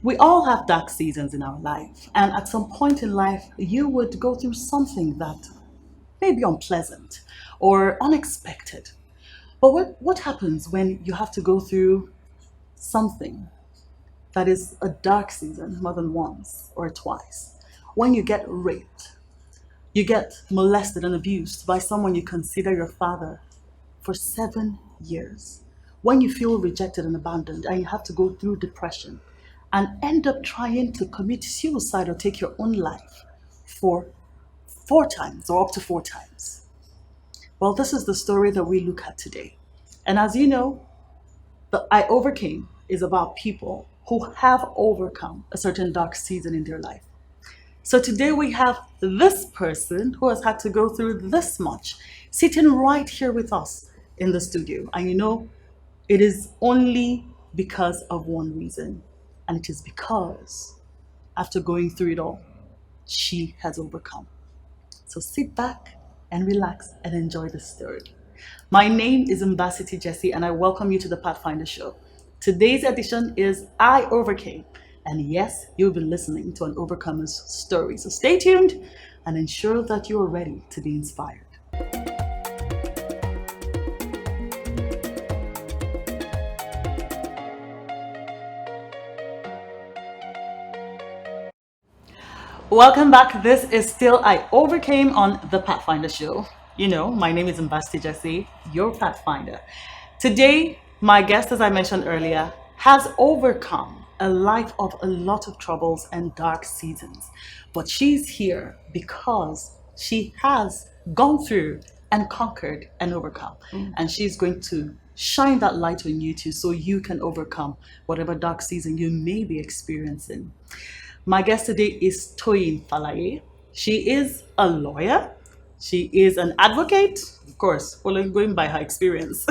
We all have dark seasons in our life, and at some point in life, you would go through something that may be unpleasant or unexpected. But what happens when you have to go through something that is a dark season more than once or twice? When you get raped, you get molested and abused by someone you consider your father for 7 years. When you feel rejected and abandoned and you have to go through depression and end up trying to commit suicide or take your own life for 4 times or up to 4 times. Well, this is the story that we look at today. And as you know, the I Overcame is about people who have overcome a certain dark season in their life. So today we have this person who has had to go through this much sitting right here with us in the studio. And you know, it is only because of one reason. And it is because after going through it all, she has overcome. So sit back and relax and enjoy the story. My name is Ambassador Jessie, and I welcome you to the Pathfinder Show. Today's edition is I Overcame. And yes, you'll be listening to an overcomer's story. So stay tuned and ensure that you are ready to be inspired. Welcome back. This is still I Overcame on the Pathfinder Show. You know, my name is Ambassador Jessie, your Pathfinder. Today, my guest, as I mentioned earlier, has overcome a life of a lot of troubles and dark seasons. But she's here because she has gone through and conquered and overcome. And she's going to shine that light on you too so you can overcome whatever dark season you may be experiencing. My guest today is Toyin Falaiye. She is a lawyer. She is an advocate, of course, going by her experience.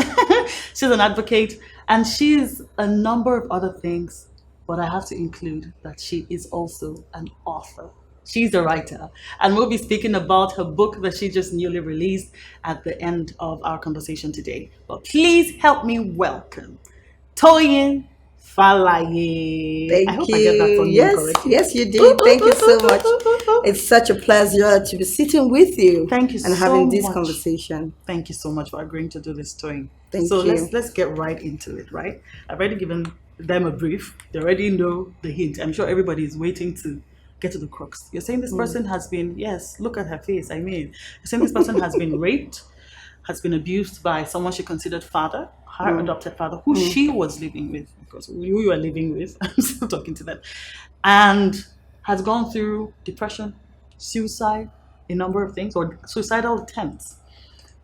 She's an advocate and she's a number of other things, but I have to include that she is also an author. She's a writer, and we'll be speaking about her book that she just newly released at the end of our conversation today. But please help me welcome Toyin Falaiye. Thank I hope you. I get that from you Yes, correctly. yes, you did. Thank you so much. It's such a pleasure to be sitting with you. Thank you and so having this much. conversation. Thank you so much for agreeing to do this, Toyin. Thank so you. let's get right into it, right? I've already given them a brief. They already know the hint. I'm sure everybody is waiting to get to the crux. You're saying this person has been, yes, look at her face. I mean, you're saying this person has been raped, has been abused by someone she considered father, her adopted father, who she was living with, because who you are living with, I'm still talking to them, and has gone through depression, suicide, a number of things, or suicidal attempts.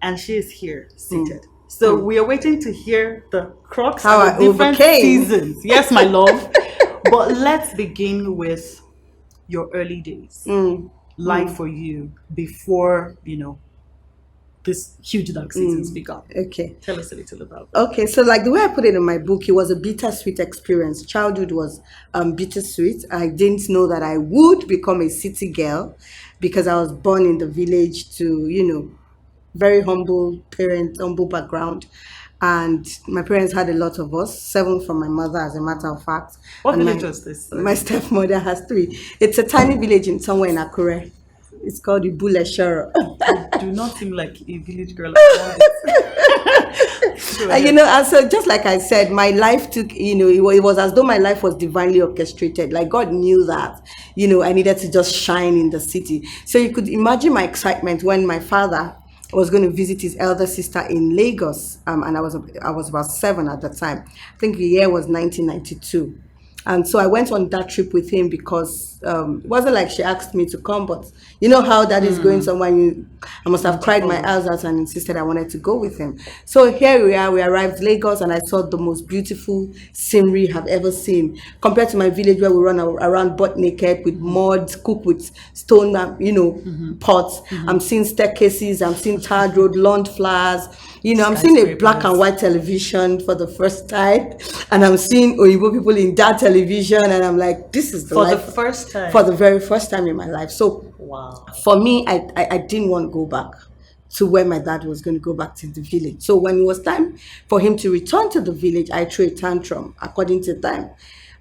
And she is here seated. So we are waiting to hear the crux How of the I different overcame. seasons. Yes, my love. But let's begin with your early days. Life for you before, this huge dark seasons began. Okay. Tell us a little about that. Okay, so like the way I put it in my book, it was a bittersweet experience. Childhood was bittersweet. I didn't know that I would become a city girl because I was born in the village to, very humble parents, humble background. And my parents had a lot of us, 7 from my mother, as a matter of fact. What And village was this? My stepmother has 3. It's a tiny village in somewhere in Akure. It's called Ibuleshoro. Do not seem like a village girl. And so just like I said, my life took, it was as though my life was divinely orchestrated. Like God knew that, I needed to just shine in the city. So you could imagine my excitement when my father was going to visit his elder sister in Lagos, and I was about 7 at the time. I think the year was 1992. And so I went on that trip with him because it wasn't like she asked me to come, but you know how that is going somewhere. I must have cried my eyes out and insisted I wanted to go with him. So here we are. We arrived Lagos, and I saw the most beautiful scenery I've ever seen. Compared to my village where we run around butt naked with mud, cook with stone, pots. I'm seeing staircases. I'm seeing tarred road, lawn flowers. I'm seeing a black and white television for the first time, and I'm seeing Oyibo people in that television, and I'm like, this is the For life. the first time. For the very first time in my life. So Wow. for me, I didn't want to go back to where my dad was going to go back to the village. So when it was time for him to return to the village, I threw a tantrum according to time.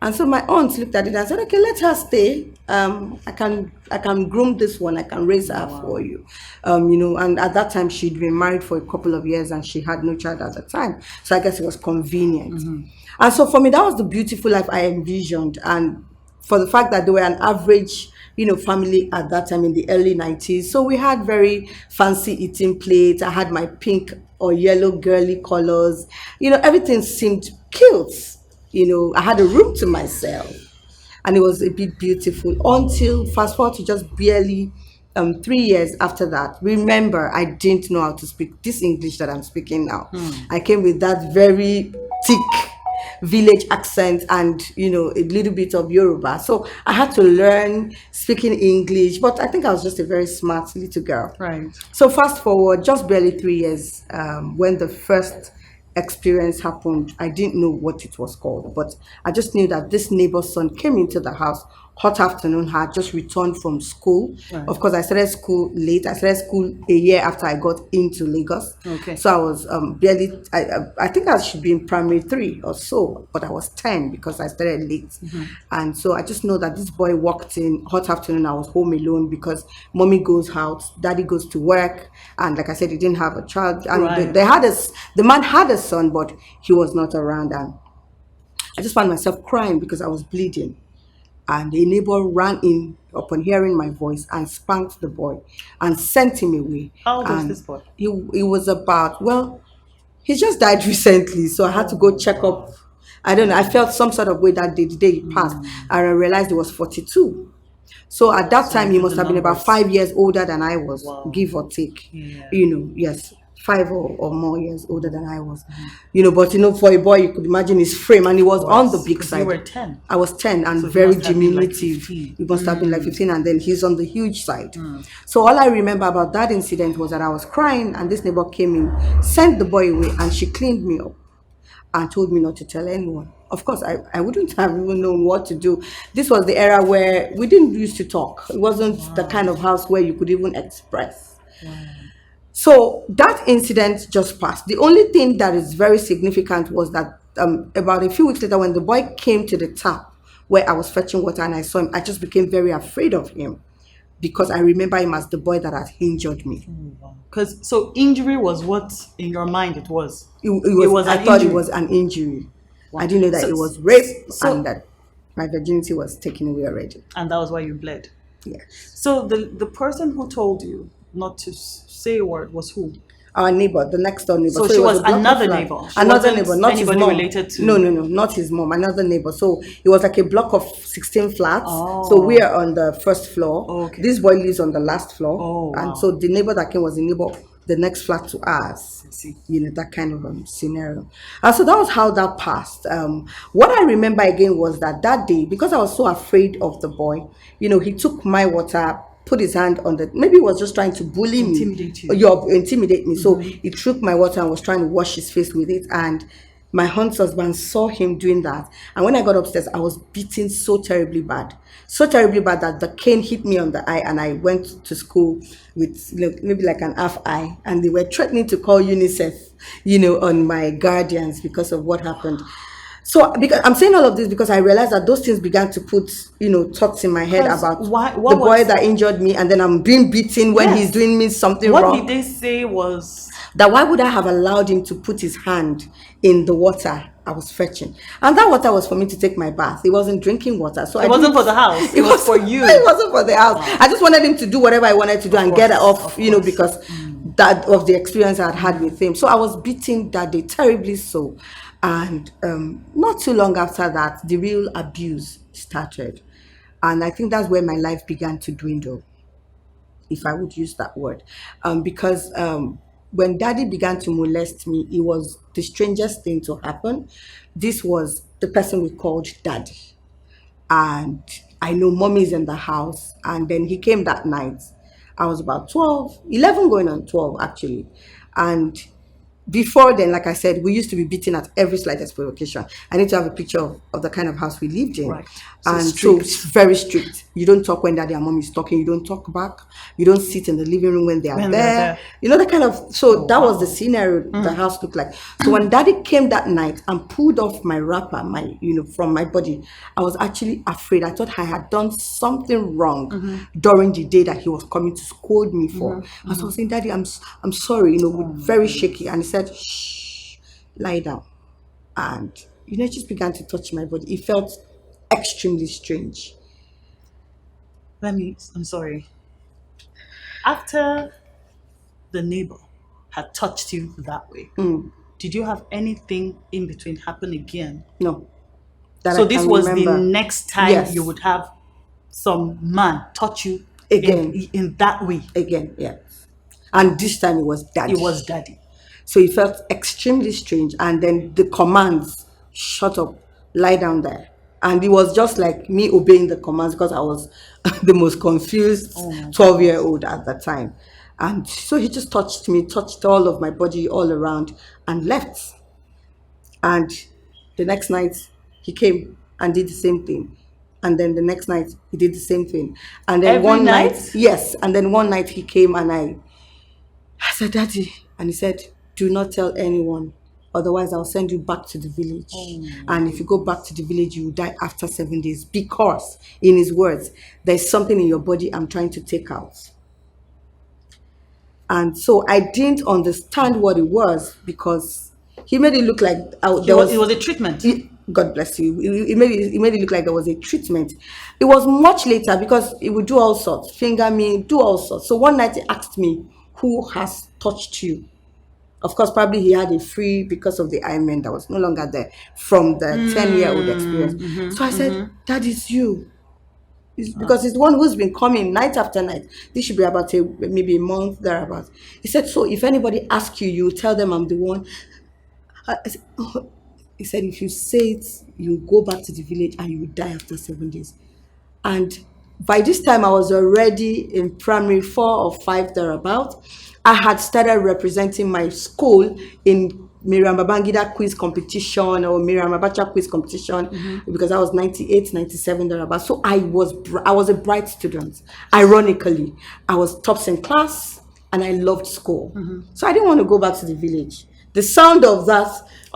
And so my aunt looked at it and said, "Okay, let her stay. I can groom this one. I can raise her for Wow. you." And at that time she'd been married for a couple of years and she had no child at the time. So I guess it was convenient. And so for me, that was the beautiful life I envisioned. And for the fact that they were an average, family at that time in the early 90s. So we had very fancy eating plates. I had my pink or yellow girly colors. Everything seemed cute. I had a room to myself and it was a bit beautiful until fast forward to just barely 3 years after that. Remember, I didn't know how to speak this English that I'm speaking now. I came with that very thick village accent and a little bit of Yoruba. So I had to learn speaking English, but I think I was just a very smart little girl. Right. So fast forward just barely 3 years, when the first experience happened. I didn't know what it was called, but I just knew that this neighbor's son came into the house hot afternoon. Had just returned from school. Right. Of course, I started school late. I started school a year after I got into Lagos. Okay. So I was barely. I think I should be in primary three or so, but I was 10 because I started late. And so I just know that this boy walked in hot afternoon. I was home alone because mommy goes out, daddy goes to work, and like I said, he didn't have a child. And Right. the man had a son, but he was not around. And I just found myself crying because I was bleeding. And a neighbor ran in upon hearing my voice and spanked the boy and sent him away. How old was And this boy? he was about, well, he just died recently, so I had to go check up. I don't know. I felt some sort of way that day, the day he passed, and I realized he was 42. So at that So time, you he did must the have been about numbers. 5 years older than I was, Wow. give or take. Yeah. Yes, 5 or more years older than I was. But for a boy, you could imagine his frame, and he was on the big Because side. you were 10. I was 10 and So he very must have been like diminutive. 15. He must have been like 15, and then he's on the huge side. So all I remember about that incident was that I was crying, and this neighbor came in, sent the boy away, and she cleaned me up and told me not to tell anyone. Of course, I wouldn't have even known what to do. This was the era where we didn't used to talk. It wasn't the kind of house where you could even express. So that incident just passed. The only thing that is very significant was that about a few weeks later, when the boy came to the tap where I was fetching water and I saw him, I just became very afraid of him because I remember him as the boy that had injured me. Because so injury was what in your mind it was. It was. I an thought it injury. was an injury. I didn't know that So- it was rape so- and that my virginity was taken away already. And that was why you bled. Yes. So the person who told you not to say a word was who? Our neighbor, the next door neighbor. So it she was a block of another flats. neighbor. She Another wasn't neighbor, not his anybody mom. related to- No, not his mom. Another neighbor. So it was like a block of 16 flats. Oh. So we are on the first floor. Okay. This boy lives on the last floor. Oh, wow. And so the neighbor that came was the neighbor, the next flat to ours. I see. That kind of scenario. And so that was how that passed. What I remember again was that day, because I was so afraid of the boy, he took my water, put his hand on the, maybe he was just trying to bully me. Intimidate you. Intimidate me. So he took my water and was trying to wash his face with it. And my aunt's husband saw him doing that. And when I got upstairs, I was beaten so terribly bad. So terribly bad that the cane hit me on the eye and I went to school with maybe like an half eye. And they were threatening to call UNICEF, on my guardians because of what happened. So because I'm saying all of this because I realized that those things began to put, thoughts in my head 'Cause about what the boy was- that injured me, and then I'm being beaten when Yes. he's doing me something What wrong. did they say was That why would I have allowed him to put his hand in the water I was fetching? And that water was for me to take my bath. It wasn't drinking water. So It wasn't for the house. It was for you. It wasn't for the house. I just wanted him to do whatever I wanted to do and get it course, off, of course. because that of the experience I had with him. So I was beaten that day, terribly so. And not too long after that, the real abuse started. And I think that's where my life began to dwindle, if I would use that word. Because when daddy began to molest me, it was the strangest thing to happen. This was the person we called daddy. And I know mommy's in the house. And then he came that night. I was about 12, 11 going on 12 actually. And before then, like I said, we used to be beaten at every slightest provocation. I need to have a picture of the kind of house we lived in. Right. So And so it's strict very strict. You don't talk when daddy and mom is talking. You don't talk back. You don't sit in the living room when they are when they're there. there. You know, that kind of, so Oh, that was the wow. scenario the house looked like. So when daddy came that night and pulled off my wrapper, from my body, I was actually afraid. I thought I had done something wrong during the day that he was coming to scold me for. And so I was saying, daddy, I'm sorry, very shaky. And he said, shh, lie down. And, it just began to touch my body. It felt extremely strange. I'm sorry. After the neighbor had touched you that way, did you have anything in between happen again? No, that So I this can was the remember. next time you Yes, would have some man touch you again, in that way. again, yeah. And this time it was It daddy. was daddy. So it felt extremely strange. And then the commands, shut up, lie down there. And it was just like me obeying the commands because I was the most confused Oh my 12-year-old at the time. And so he just touched me, touched all of my body all around and left. And the next night he came and did the same thing. And then the next night he did the same thing. And then Every one night, night? yes, and then one night he came and I said, Daddy, and he said, do not tell anyone. Otherwise, I'll send you back to the village. And if you go back to the village, you will die after 7 days. Because, in his words, there's something in your body I'm trying to take out. And so I didn't understand what it was because he made it look like It was a treatment. God bless you. It made it look like there was a treatment. It was much later because he would do all sorts, finger me, do all sorts. So one night he asked me, who has touched you? Of course, probably he had a free because of the amen that was no longer there from the 10-year-old experience. So I said, that is you. Because it's the one who's been coming night after night. This should be about maybe a month thereabouts. He said, so if anybody asks you, you tell them I'm the one. I said, oh. He said, if you say it, you go back to the village and you will die after 7 days. And by this time, I was already in primary 4 or 5 thereabout. I had started representing my school in Miriam Babangida quiz competition or Miriam Abacha quiz competition because I was 98, 97 thereabout. So I was a bright student. Ironically, I was tops in class and I loved school. So I didn't want to go back to the village. The sound of that,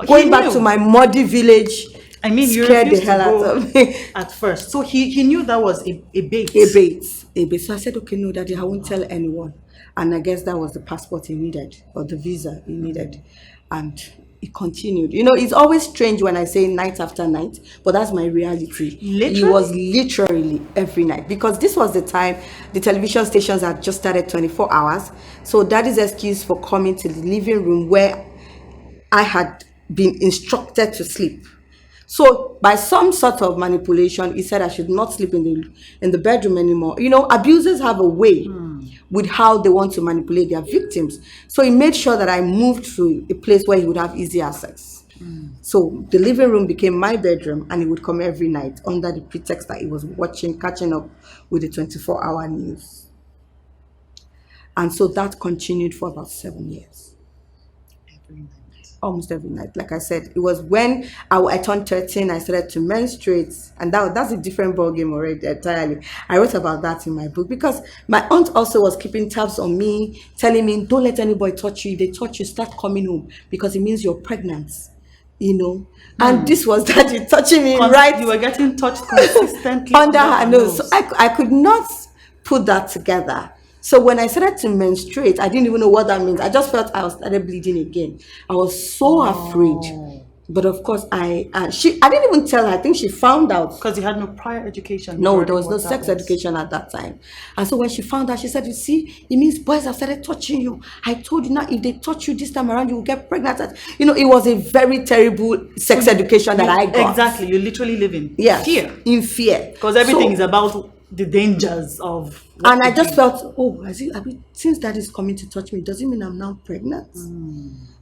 He going back knew. to my muddy village, I mean, you scared the refused to hell out go of me. at first. So he knew that was a bait. A bait, a bait. So I said, okay, no, daddy, I won't tell anyone. And I guess that was the passport he needed or the visa he needed. And it continued. It's always strange when I say night after night, but that's my reality. Literally? It was literally every night because this was the time the television stations had just started 24 hours. So daddy's excuse for coming to the living room where I had been instructed to sleep. So by some sort of manipulation, he said I should not sleep in the bedroom anymore. Abusers have a way with how they want to manipulate their victims. So he made sure that I moved to a place where he would have easy access. So the living room became my bedroom, and he would come every night under the pretext that he was catching up with the 24-hour news. And so that continued for about 7 years. Every night. Almost every night. Like I said, it was when I turned 13, I started to menstruate, and that's a different ballgame already entirely. I wrote about that in my book because my aunt also was keeping tabs on me, telling me, don't let anybody touch you. If they touch you, start coming home because it means you're pregnant, And this was daddy touching me right. You were getting touched consistently Under her nose. So I could not put that together. So when I started to menstruate, I didn't even know what that means. I just felt I started bleeding again. I was so afraid. But of course, I didn't even tell her. I think she found out. Because you had no prior education. No, there was no sex education at that time. And so when she found out, she said, you see, it means boys have started touching you. I told you now, if they touch you this time around, you will get pregnant. It was a very terrible sex education that I got. Exactly. You literally live in fear. In fear. Because everything is about the dangers of. And I just felt, since dad is coming to touch me, does it mean I'm now pregnant?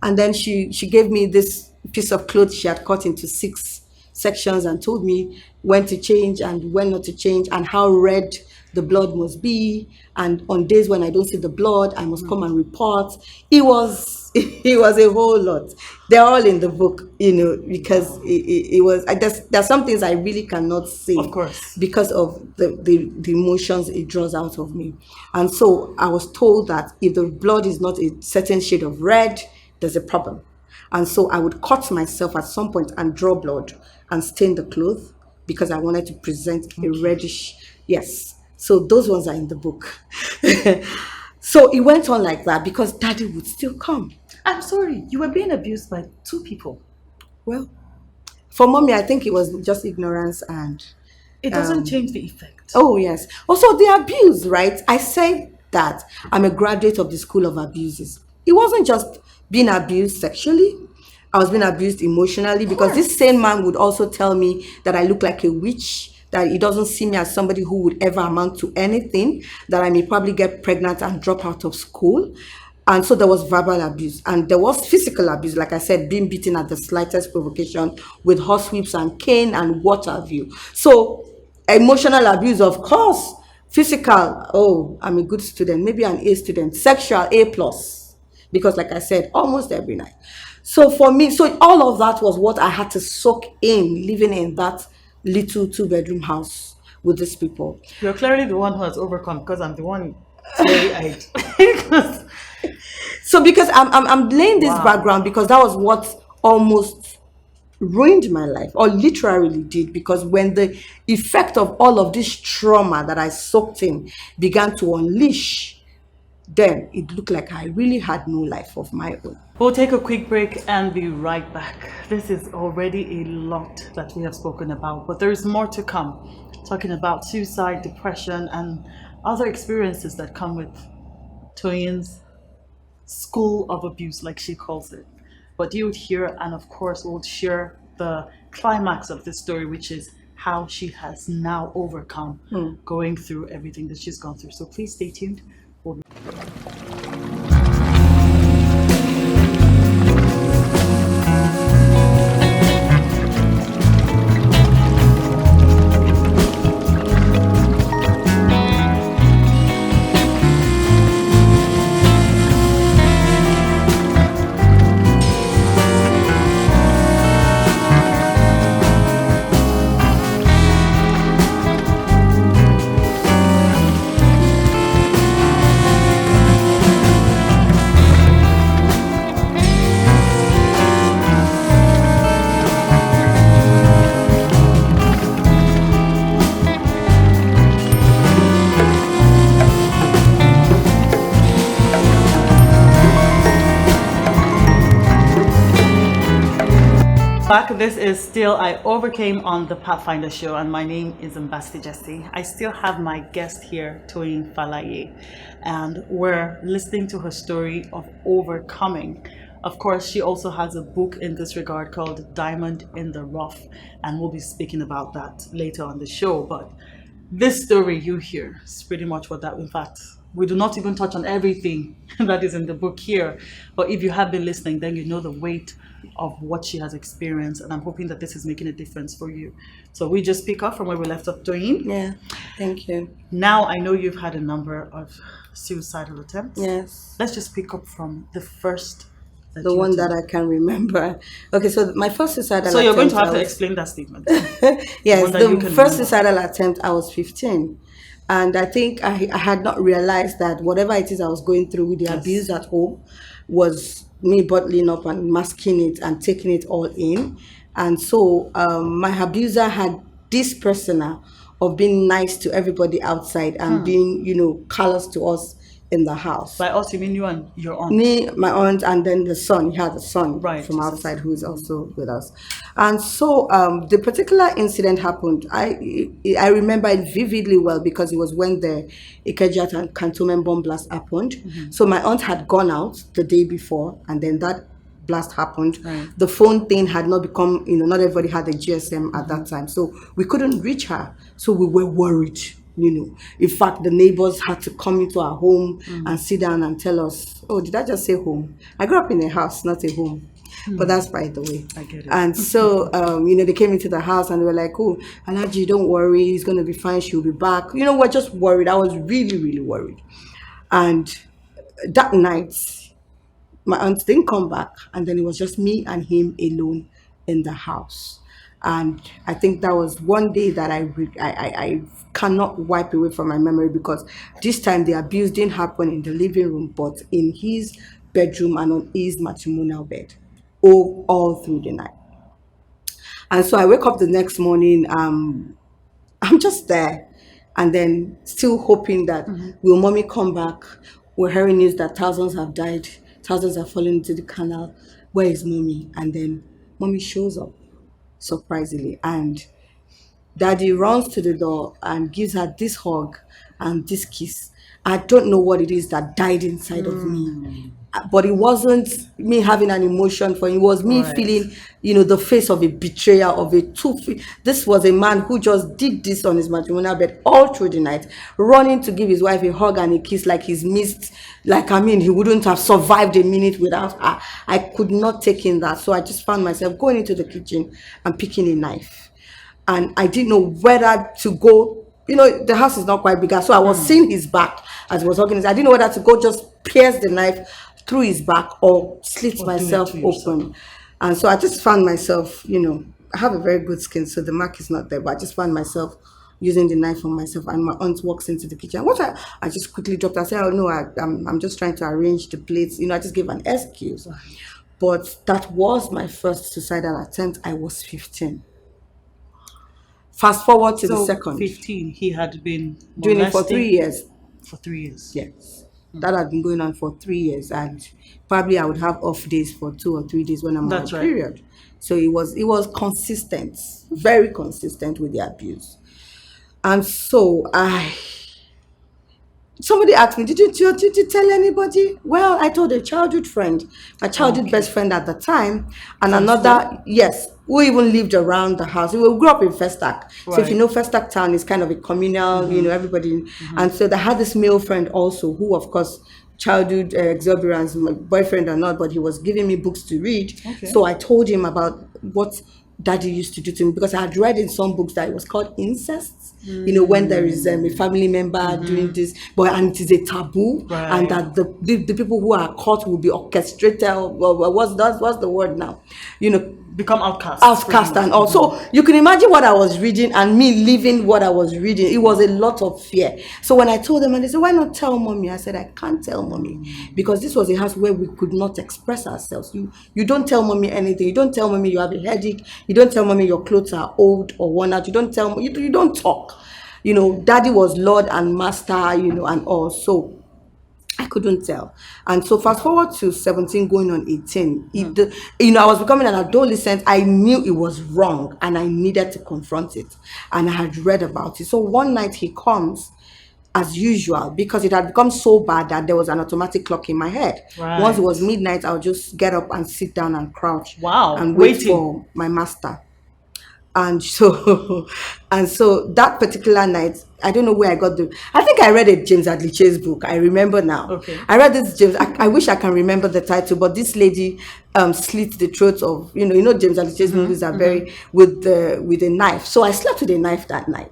And then she gave me this piece of cloth she had cut into 6 sections and told me when to change and when not to change and how red the blood must be, and on days when I don't see the blood, I must come and report. It was it was a whole lot. They're all in the book, because it was. There's some things I really cannot say, Of course. because of the emotions it draws out of me. And so I was told that if the blood is not a certain shade of red, there's a problem. And so I would cut myself at some point and draw blood and stain the cloth, because I wanted to present a reddish. Yes. So those ones are in the book. So it went on like that because daddy would still come. I'm sorry, you were being abused by two people. Well, for mommy, I think it was just ignorance and It doesn't change the effect. oh yes. Also the abuse, right? I say that I'm a graduate of the school of abuses. It wasn't just being abused sexually. I was being abused emotionally, because this same man would also tell me that I look like a witch, that he doesn't see me as somebody who would ever amount to anything, that I may probably get pregnant and drop out of school. And so there was verbal abuse, and there was physical abuse, like I said, being beaten at the slightest provocation with horsewhips and cane and what have you. So emotional abuse, of course. Physical, oh, I'm a good student, maybe an A student. Sexual, A plus, because like I said, almost every night. So for me, so all of that was what I had to soak in, living in that little two-bedroom house with these people. You're clearly the one who has overcome, because I'm the one teary-eyed. So because I'm laying this Wow. background, because that was what almost ruined my life, or literally did, because when the effect of all of this trauma that I soaked in began to unleash, then it looked like I really had no life of my own. We'll take a quick break and be right back. This is already a lot that we have spoken about, but there is more to come. Talking about suicide, depression, and other experiences that come with Toyin's school of abuse, like she calls it. But you would hear, and of course, we'll share the climax of this story, which is how she has now overcome going through everything that she's gone through. So please stay tuned. We'll be back. This is still I Overcame on the Pathfinder show, and my name is Ambassador Jesse. I still have my guest here, Toyin Falaiye, and we're listening to her story of overcoming. Of course, she also has a book in this regard called Diamond in the Rough, and we'll be speaking about that later on the show. But this story you hear is pretty much what that, in fact, we do not even touch on everything that is in the book here. But if you have been listening, then you know the weight of what she has experienced, and I'm hoping that this is making a difference for you. So we just pick up from where we left off, Toyin. Yeah, thank you. Now I know you've had a number of suicidal attempts. Yes. Let's just pick up from the first. The one that I can remember. Okay, so my first suicidal So you're going attempt, to have I to was- explain that statement. Yes, one that you the can first remember. suicidal attempt, I was 15. And I think I had not realized that whatever it is I was going through with the abuse at home was me bottling up and masking it and taking it all in. And so my abuser had this persona of being nice to everybody outside and being, callous to us in the house. By us, you mean you and your aunt? Me, my aunt, and then the son. He had a son Right. from outside who is also with us. And so the particular incident happened. I remember it vividly well because it was when the Ikeja and Cantonment bomb blast happened. So my aunt had gone out the day before, and then that blast happened. Right. The phone thing had not become, not everybody had a GSM at that time. So we couldn't reach her. So we were worried. In fact, the neighbors had to come into our home and sit down and tell us, oh, did I just say home? I grew up in a house, not a home. But that's by the way. I get it. And so, they came into the house and they were like, "Oh, Alaji, don't worry, he's gonna be fine. She'll be back." We're just worried. I was really, really worried. And that night, my aunt didn't come back, and then it was just me and him alone in the house. And I think that was one day that I cannot wipe away from my memory, because this time the abuse didn't happen in the living room, but in his bedroom and on his matrimonial bed, all through the night. And so I wake up the next morning. I'm just there, and then still hoping that, will mommy come back? We're hearing news that thousands have died, thousands have fallen into the canal. Where is mommy? And then mommy shows up, surprisingly, and daddy runs to the door and gives her this hug and this kiss. I don't know what it is that died inside of me. But it wasn't me having an emotion for him. It was me Right. feeling, the face of a betrayer, of a two. This was a man who just did this on his matrimonial bed all through the night, running to give his wife a hug and a kiss, like he's missed. Like, I mean, he wouldn't have survived a minute without her. I could not take in that. So I just found myself going into the kitchen and picking a knife. And I didn't know whether to go. The house is not quite bigger, so I was seeing his back as he was organized. I didn't know whether to go just pierce the knife through his back or slit Or do it myself to yourself. open. And so I just found myself, I have a very good skin, so the mark is not there, but I just found myself using the knife on myself. And my aunt walks into the kitchen. What I just quickly dropped. I said, "Oh no, I'm just trying to arrange the plates." I just gave an excuse. But that was my first suicidal attempt. I was 15. Fast forward to the So second, 15, he had been doing it for 3 molesting years. for 3 years. Yes, that had been going on for 3 years, and probably I would have off days for 2 or 3 days when I'm on my That's right. period. So it was consistent, very consistent with the abuse. And so somebody asked me, did you tell anybody? Well, I told a childhood friend, my childhood Okay. best friend at the time, and From another, school? yes, who even lived around the house. We grew up in Festac. So if you Right. know, Festac town is kind of a communal, everybody. And so they had this male friend also, who, of course, childhood exuberance, my boyfriend or not, but he was giving me books to read. Okay. So I told him about what daddy used to do to me, because I had read in some books that it was called incest. When there is a family member doing this, and it is a taboo, Right. and that the people who are caught will be orchestrated. What's the word now? Become outcasts. Outcast pretty and much. all. So you can imagine what I was reading and me living what I was reading. It was a lot of fear. So when I told them, and they said, "Why not tell mommy?" I said, "I can't tell mommy, because this was a house where we could not express ourselves. You don't tell mommy anything. You don't tell mommy you have a headache. You don't tell mommy your clothes are old or worn out. You don't tell you don't talk. Daddy was Lord and Master, and all. So I couldn't tell. And so fast forward to 17 going on 18. I was becoming an adolescent. I knew it was wrong and I needed to confront it. And I had read about it. So one night he comes as usual, because it had become so bad that there was an automatic clock in my head. Once it Right. was midnight, I would just get up and sit down and crouch Wow, and wait waiting. for my master. And so and so that particular night, I don't know where I think I read a James Hadley Chase book. I remember now. Okay. I read this James. I wish I can remember the title, but this lady slit the throat of, James Hadley Chase movies are very with a knife. So I slept with a knife that night.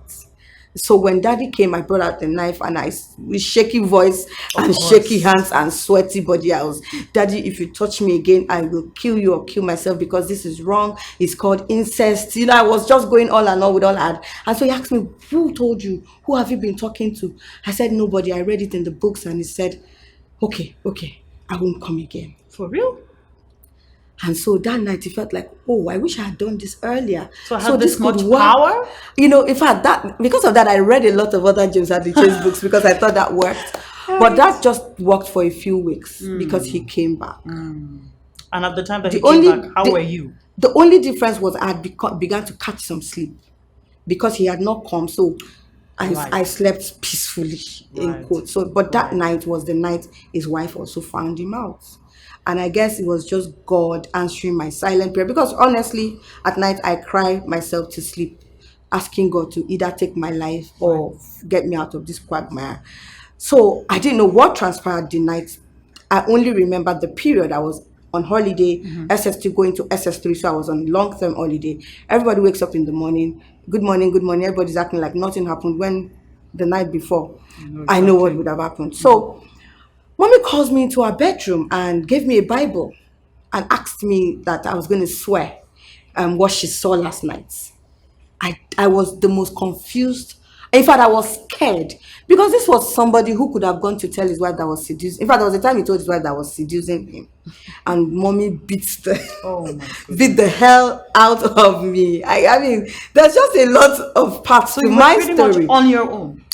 So when daddy came, I brought out the knife, and with shaky voice and course. shaky hands and sweaty body, I was, "Daddy, if you touch me again, I will kill you or kill myself, because this is wrong. It's called incest." I was just going all and all with all I had. And so he asked me, "Who told you? Who have you been talking to?" I said, "Nobody. I read it in the books." And he said, okay, I won't come again. For real? And so that night, it felt like, oh, I wish I had done this earlier. So I have this could much work. power? In fact, because of that, I read a lot of other James Hadley Chase books, because I thought that worked. But that just worked for a few weeks, because he came back. And at the time that he The came only back, how the, were you? the only difference was I had began to catch some sleep, because he had not come. So I Right. slept peacefully, in Right. quotes. So, but that Right. night was the night his wife also found him out. And I guess it was just God answering my silent prayer, because honestly, at night I cry myself to sleep, asking God to either take my life or get me out of this quagmire. So I didn't know what transpired the night. I only remember the period I was on holiday, SS2 going to SS3, so I was on long-term holiday. Everybody wakes up in the morning, good morning, good morning. Everybody's acting like nothing happened when the night before, I know what would have happened. So mommy calls me into her bedroom and gave me a Bible and asked me that I was going to swear what she saw last night. I was the most confused. In fact, I was scared because this was somebody who could have gone to tell his wife that was seducing. In fact, there was a time he told his wife that was seducing him, and mommy Oh my beat goodness. the hell out of me. I mean, there's just a lot of parts So to you were my pretty much story. on your own.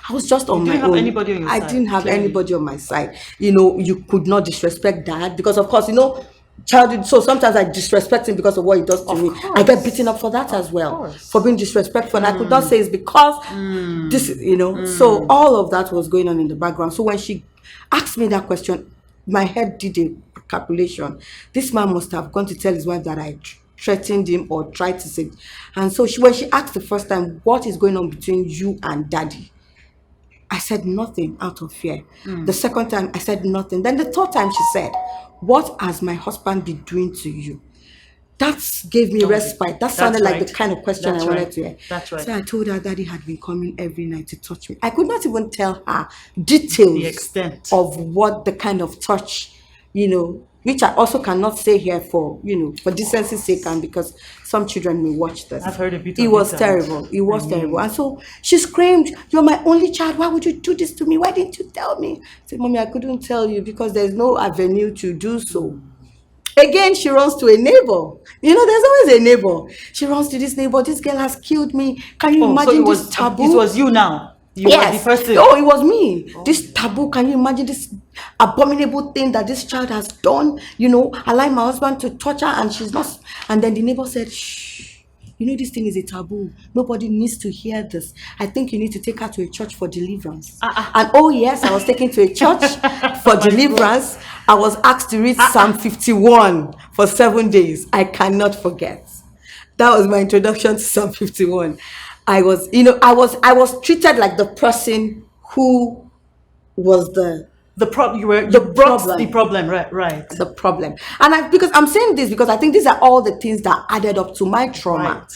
I was just You on my didn't have own. anybody on your I side, didn't have clearly. anybody on my side. You could not disrespect dad because, of course, childhood. So sometimes I disrespect him because of what he does to Of me. I get course. beaten up for that as Of well, for course. being disrespectful. And I could not say it's because So all of that was going on in the background. So when she asked me that question, my head did a calculation. This man must have gone to tell his wife that I threatened him or tried to say. And so when she asked the first time, what is going on between you and daddy? I said nothing out of fear. The second time, I said nothing. Then the third time, she said, what has my husband been doing to you? That gave me Oh, respite. That that's sounded like the right. kind of question I That's wanted right. to hear. That's right. So I told her daddy had been coming every night to touch me. I could not even tell her The details extent. of what the kind of touch, which I also cannot say here for decency's sake and because some children may watch this. I've heard a bit It of was it, and terrible. It I was terrible. mean, And so she screamed, "You're my only child. Why would you do this to me? Why didn't you tell me?" I said, "Mommy, I couldn't tell you because there's no avenue to do so." Again, she runs to a neighbor. There's always a neighbor. She runs to this neighbor. This girl has killed me. Can you oh, so imagine this it taboo? was you now. You were the Yes. person. Oh, it was me. Oh This my taboo. God. Can you imagine this abominable thing that this child has done? Allowing my husband to touch her and she's not. And then the neighbor said, shh. This thing is a taboo. Nobody needs to hear this. I think you need to take her to a church for deliverance. And oh, yes, I was taken to a church for My God. deliverance. I was asked to read Psalm 51 for 7 days. I cannot forget. That was my introduction to Psalm 51. I was treated like the person who was You the brought the problem problem, right? Right. the problem. And because I'm saying this because I think these are all the things that added up to my trauma.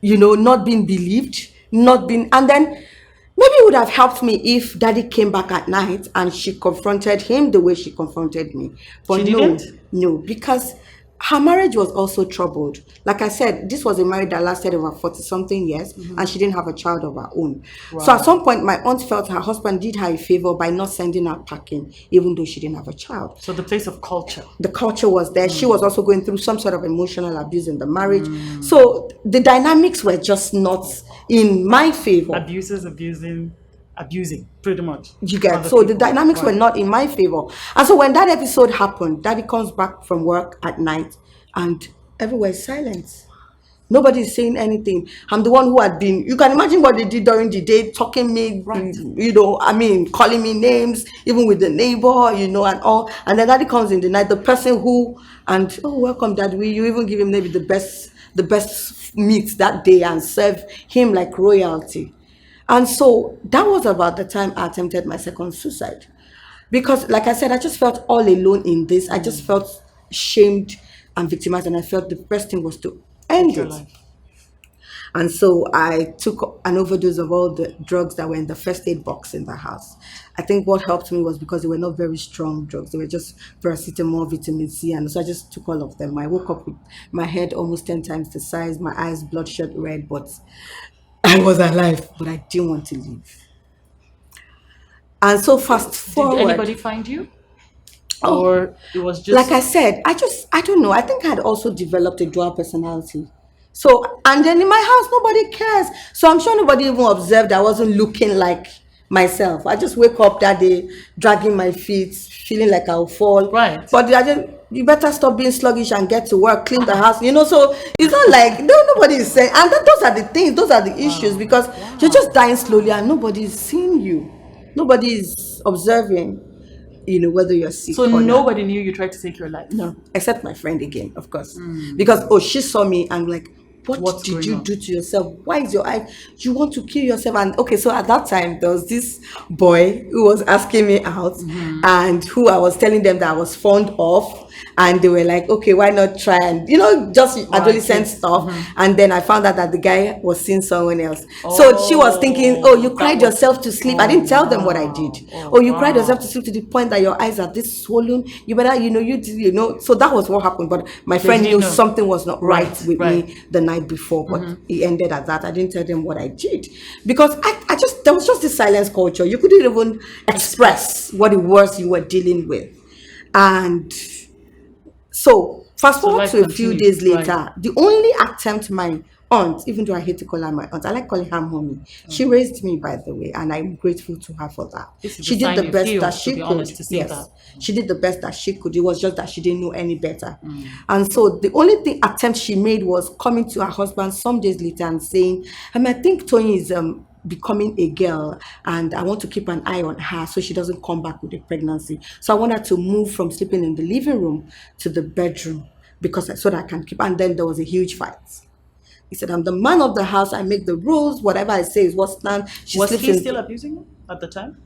Right. Not being believed, not being, and then maybe it would have helped me if daddy came back at night and she confronted him the way she confronted me. She But didn't? no, because her marriage was also troubled. Like I said, this was a marriage that lasted over 40 something years and she didn't have a child of her own. So at Wow. some point, my aunt felt her husband did her a favor by not sending her packing, even though she didn't have a child. So the place of culture. The culture was there. She was also going through some sort of emotional abuse in the marriage. So the dynamics were just not in my favor. Abusers abusing, pretty much. You get Other so the people. dynamics were Right. not in my favor. And so when that episode happened, daddy comes back from work at night and everywhere is silence. Nobody is saying anything. I'm the one who had been, you can imagine what they did during the day, talking me, Right. calling me names, even with the neighbor, and all. And then daddy comes in the night, the person welcome dad. Will you even give him maybe the best meat that day and serve him like royalty? And so that was about the time I attempted my second suicide. Because, like I said, I just felt all alone in this. I just felt shamed and victimized, and I felt the best thing was to Take end your it. life. And so I took an overdose of all the drugs that were in the first aid box in the house. I think what helped me was because they were not very strong drugs. They were just paracetamol, vitamin C, and so I just took all of them. I woke up with my head almost 10 times the size, my eyes bloodshot red, but I was alive, but I didn't want to leave. And so fast Did forward. anybody find you? Oh, Or it was like I just said, I don't know. I think I had also developed a dual personality. So, and then in my house, nobody cares. So I'm sure nobody even observed I wasn't looking like myself. I just wake up that day, dragging my feet, feeling like I'll fall. right? But you better stop being sluggish and get to work, clean the house. So it's not like nobody is saying, and those are the things, those are the issues Wow. because you're just Wow. dying slowly and nobody is seeing you, nobody is observing, whether you're So sick or not. nobody knew you tried to take your life. No, except my friend again, of course. Because she saw me and like, what What's did going you on? do to yourself? Why is your eye, you want to kill yourself? And okay, so at that time there was this boy who was asking me out, and who I was telling them that I was fond of, and they were like, okay, why not try, and just Right, adolescent kids. stuff. And then I found out that the guy was seeing someone else. So she was thinking, oh, you Oh, that cried was. yourself to sleep. I Oh didn't tell them what I did. wow. Oh Oh, you cried yourself to wow. sleep to the point that your eyes are this swollen. You better, so that was what happened. But my They friend didn't knew know. something was not right Right, with right. me the night before, but it ended at that. I didn't tell them what I did because I just, there was just this silence culture. You couldn't even Express. express what it was you were dealing with. And so fast So forward life to a few continued. days Right. later, the only attempt my aunt, even though I hate to call her my aunt, I like calling her mommy. She raised me, by the way, and I'm grateful to her for that. This is a She did sign the you've best that healed, to she be could. honest, to say Yes, that. she did the best that she could. It was just that she didn't know any better. And so the only attempt she made was coming to her husband some days later and saying, I think Toyin is becoming a girl, and I want to keep an eye on her so she doesn't come back with a pregnancy. So I want her to move from sleeping in the living room to the bedroom because so that I can keep. And then there was a huge fight. He said, I'm the man of the house. I make the rules. Whatever I say is what stands. She Was sleeps he in. still abusing you at the time?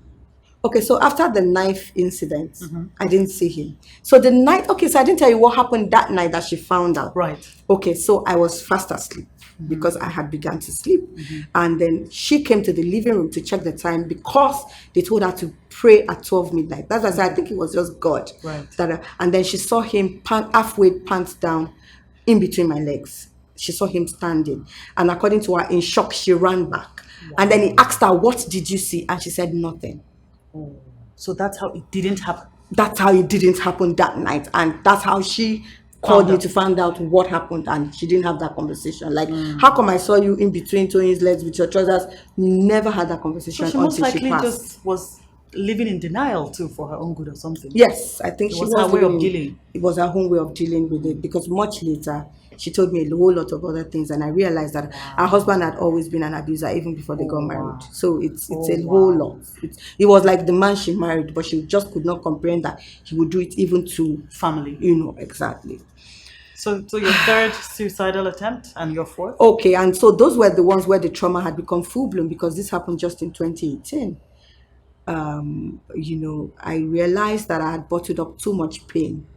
Okay, so after the knife incident, I didn't see him. So the night, okay, so I didn't tell you what happened that night that she found out. Right. Okay, so I was fast asleep because I had begun to sleep. And then she came to the living room to check the time because they told her to pray at 12 midnight. That's why I said, I think it was just God. Right. And then she saw him halfway pants down in between my legs. She saw him standing. And according to her, in shock, she ran back. And then he asked her, what did you see? And she said, nothing. So that's how it didn't happen. That's how it didn't happen that night, and that's how she called Found me out. to find out what happened, and she didn't have that conversation. Like, how come I saw you in between Toyin's legs with your trousers? Never had that So conversation she most until she likely passed. just was living in denial too for her own good or something. Yes, I think It she was her was way living of in. dealing. It was her own way of dealing with it because much later she told me a whole lot of other things, and I realized that her husband had always been an abuser even before they got married. So it's a whole lot. It was like the man she married, but she just could not comprehend that he would do it even to Family. exactly. So your third suicidal attempt and your fourth? Okay, and so those were the ones where the trauma had become full blown because this happened just in 2018. I realized that I had bottled up too much pain.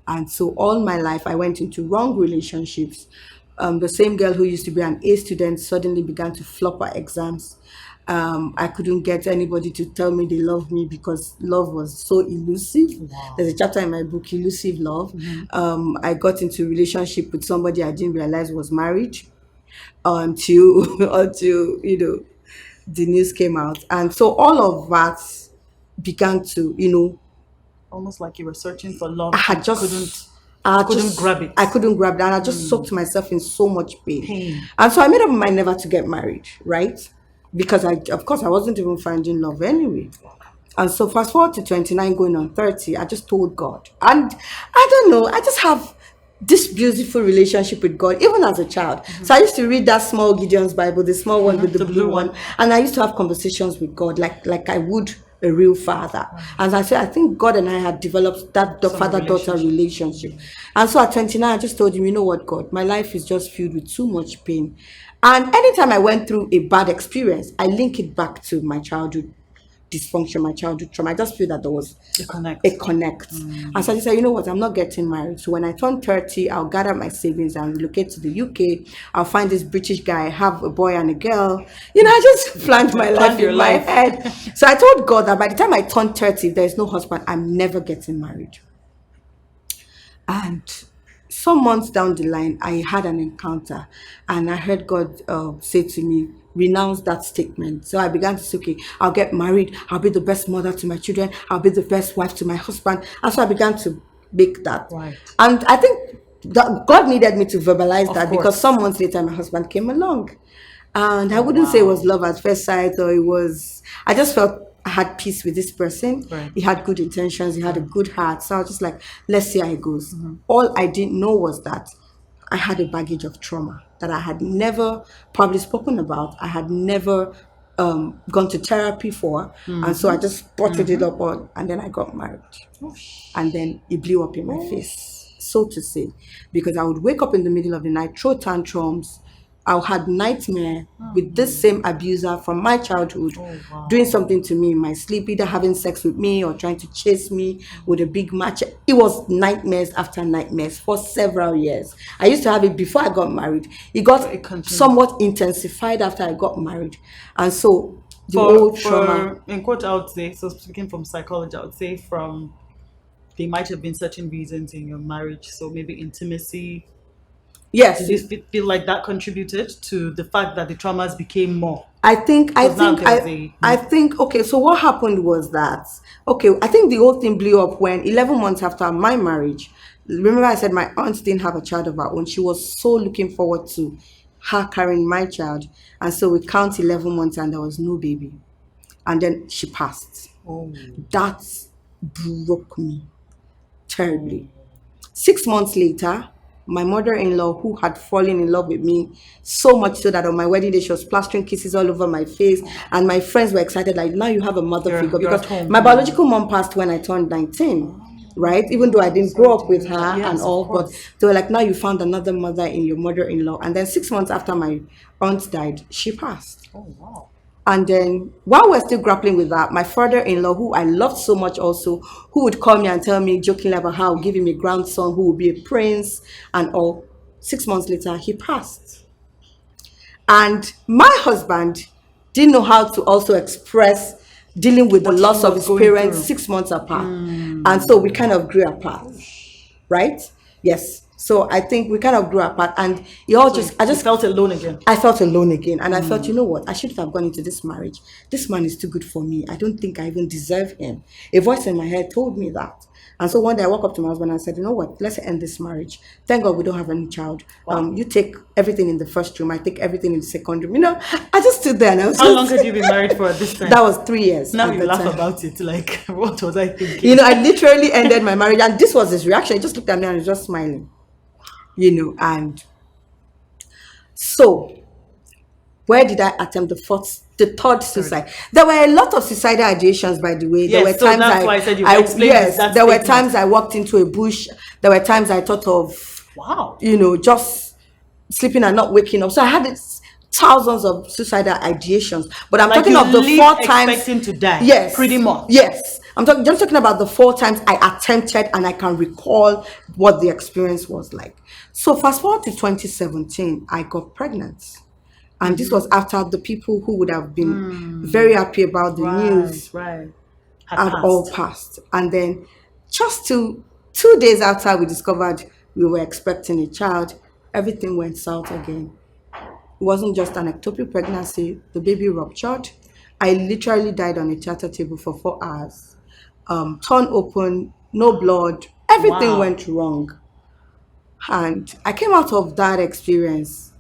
And so all my life, I went into wrong relationships. The same girl who used to be an A student suddenly began to flop her exams. I couldn't get anybody to tell me they love me because love was so elusive. There's a chapter in my book, Elusive Love. I got into a relationship with somebody I didn't realize was married until the news came out, and so all of that began to Almost like you were searching for I love had and just I couldn't just grab it. I couldn't grab that. And I just soaked myself in so much pain. Pain. And so I made up my mind never to get married, right? Because of course I wasn't even finding love anyway. And so fast forward to 29 going on 30, I just told God. And I don't know, I just have this beautiful relationship with God, even as a child. So I used to read that small Gideon's Bible, the small one with the blue one. And I used to have conversations with God like I would a real father. And I said, I think God and I had developed that Some father-daughter relationship. And so at 29, I just told him, you know what, God, my life is just filled with too much pain. And anytime I went through a bad experience, I link it back to my childhood dysfunction, my childhood trauma. I just feel that there was A connect. a connect. And so I just said, you know what, I'm not getting married. So when I turn 30, I'll gather my savings and relocate to the UK. I'll find this British guy, have a boy and a girl. I just planned my life your in my life. head. So I told God that by the time I turn 30, if there is no husband, I'm never getting married. And some months down the line, I had an encounter and I heard God say to me, renounce that statement. So I began to say, okay, I'll get married. I'll be the best mother to my children. I'll be the best wife to my husband. And so I began to make that. Right. And I think that God needed me to verbalize that because course. some months later, my husband came along. And I wouldn't say it was love at first sight or I just felt I had peace with this person. Right. He had good intentions. He had a good heart. So I was just like, let's see how it goes. All I didn't know was that I had a baggage of trauma that I had never probably spoken about. I had never gone to therapy for. And so I just bottled it up on, and then I got married. And then it blew up in my face. so to say, because I would wake up in the middle of the night, throw tantrums. I had nightmare with this same abuser from my childhood Oh, doing wow. something to me in my sleep, either having sex with me or trying to chase me with a big match. It was nightmares after nightmares for several years. I used to have it before I got married. It So got it continued. somewhat intensified after I got married. And so the For old trauma. for in quote, I would say, so speaking from psychology, I would say from there might have been certain reasons in your marriage. So maybe intimacy. Yes, Did you feel like that contributed to the fact that the traumas became more? I think I Because now think there was I a I think okay, so what happened was that okay, I think the whole thing blew up when 11 months after my marriage. Remember I said my aunt didn't have a child of her own. She was so looking forward to her carrying my child. And so we count 11 months and there was no baby. And then she passed. oh, That broke me oh, terribly. 6 months later, my mother-in-law, who had fallen in love with me so much so that on my wedding day she was plastering kisses all over my face, and my friends were excited, like, now you have a mother figure, you're because at home. my biological mom passed when I turned 19, right? Even though I Oh, didn't sorry grow to up with hear that. her and Yes, of all, but course. they were like, now you found another mother in your mother-in-law. And then 6 months after my aunt died, she passed. Oh, wow. And then while we're still grappling with that, my father-in-law, who I loved so much also, who would call me and tell me jokingly about how I'll give him a grandson who will be a prince and all. 6 months later, he passed. And my husband didn't know how to also express dealing with the What he loss of was his going parents through. 6 months apart. And so we kind of grew apart, right? Yes. So I think we kind of grew apart, and it all So just, I you just felt alone again. I felt alone again. And I felt, you know what? I shouldn't have gone into this marriage. This man is too good for me. I don't think I even deserve him. A voice in my head told me that. And so one day I woke up to my husband and said, you know what? Let's end this marriage. Thank God we don't have any child. Wow. You take everything in the first room. I take everything in the second room. I just stood there and I was How long just, had you been married for at this that time? was 3 years Now at you the laugh time. about it. Like, what was I thinking? I literally ended my marriage, and this was his reaction. He just looked at me and was just smiling, and so where did I attempt the third Third. suicide? There were a lot of suicidal ideations, by the way. There were Yes, so times that's why I said you've I explained this, yes, that there were statement. times I walked into a bush. There were times I thought of, Wow. just sleeping and not waking up. So I had thousands of suicidal ideations. But I'm Like talking you of the lived 4 times. expecting to die, pretty Yes, much. yes. Just talking about the 4 times I attempted, and I can recall what the experience was like. So fast forward to 2017, I got pregnant. And this was after the people who would have been very happy about the Right, news right. Had had all passed. passed. And then just 2 days after we discovered we were expecting a child, everything went south again. It wasn't just an ectopic pregnancy, the baby ruptured. I literally died on a theater table for 4 hours. Torn open, no blood, everything Wow. went wrong. And I came out of that experience